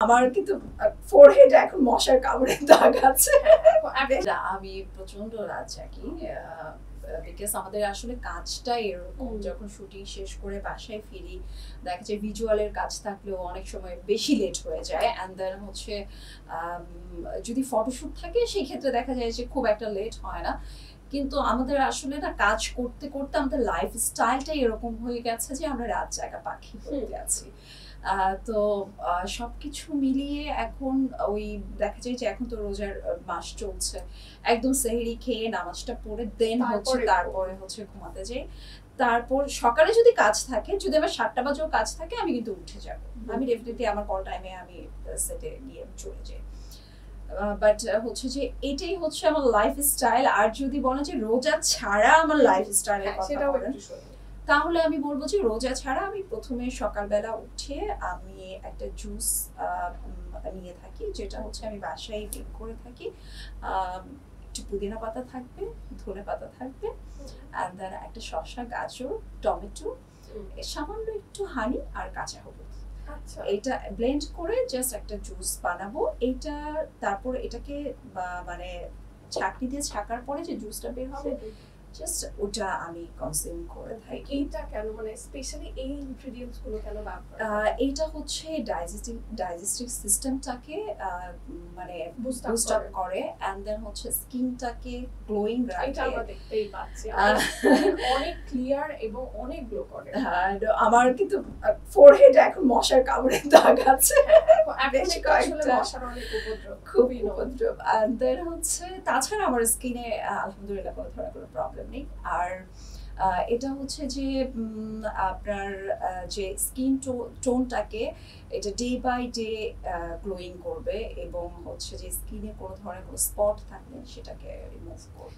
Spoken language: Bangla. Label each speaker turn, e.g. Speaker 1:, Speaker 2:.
Speaker 1: আমার কিন্তু ফোরহেডে এখন মশার কামড়ের দাগ আছে। আমি প্রচন্ড রাত জাগি, বিকজ আমাদের আসলে কাজটা এরকম, যখন শুটিং শেষ করে বাসায় ফিরি দেখা যায় ভিজুয়ালের কাজ থাকলেও অনেক সময় বেশি লেট হয়ে যায়, অ্যান্ড দেন হচ্ছে যদি ফটোশুট থাকে সেই ক্ষেত্রে দেখা যায় যে খুব একটা লেট হয় না। কিন্তু আমাদের আসলে না কাজ করতে করতে আমাদের লাইফ স্টাইলটাই এরকম হয়ে গেছে যে আমরা রাত জাগা পাখি হয়ে গেছি। তো সবকিছু মিলিয়ে এখন ওই দেখা যায় যে এখন তো রোজার মাস চলছে, একদম সেহরি খেয়ে নামাজটা পড়ে দেন হচ্ছে তারপরে হচ্ছে ঘুমাতে যাই। তারপর সকালে যদি কাজ থাকে, যদি আমার 7টা বাজেও কাজ থাকে, আমি কিন্তু উঠে যাব, আমি ডেফিনেটলি আমার কল টাইমে আমি সেটে গিয়ে চলে যাই। বাট হচ্ছে যে এটাই হচ্ছে আমার লাইফ স্টাইল। আর যদি বলেন যে রোজা ছাড়া আমার লাইফ স্টাইলের কথা বলেন, তাহলে আমি বলবো যে রোজা ছাড়া আমি প্রথমে সকালবেলা উঠে আমি একটা জুস নিয়ে থাকি, যেটা হচ্ছে আমি বাসায় বেক করে থাকি। একটু পুদিনা পাতা থাকবে, ধনে পাতা থাকবে, আর দেন একটা শসা, গাজর, টমেটো, সামান্য একটু হানি আর কাঁচা হলুদ, এইটা ব্লেন্ড করে জাস্ট একটা জুস বানাবো। এইটা তারপর এটাকে মানে ছাঁকনি দিয়ে ছাকার পরে যে জুসটা বের হবে জাস্ট ওটা আমি কনজিউম করে থাকি।
Speaker 2: এইটা কেন, মানে স্পেশালি এই ইনগ্রেডিয়েন্টস গুলো কেন ব্যবহার?
Speaker 1: এইটা হচ্ছে ডাইজেস্টিভ সিস্টেমটাকে মানে বুস্ট আপ করে, এন্ড দেন হচ্ছে স্কিনটাকে গ্লোয়িং রাখে।
Speaker 2: এটা আমরা দেখতেই পাচ্ছি, অনেক ক্লিয়ার এবং অনেক গ্লো করে।
Speaker 1: আমার কিন্তু ফোরহেডে এখন মশার কামড়ের দাগ আছে,
Speaker 2: বেশি কয়েকটা মশার অনেক উপদ্রব,
Speaker 1: খুবই উপদ্রব। এন্ড দেন হচ্ছে তাছাড়া আমার স্কিনে আলহামদুলিল্লাহ কোনো ধরনের কোনো প্রবলেম নেই। আর এটা হচ্ছে যে আপনার যে স্কিন টোনটাকে এটা ডে বাই ডে গ্লোয়িং করবে, এবং হচ্ছে যে স্কিনে কোনো ধরনের কোনো স্পট থাকলে সেটাকে রিমুভ করবে।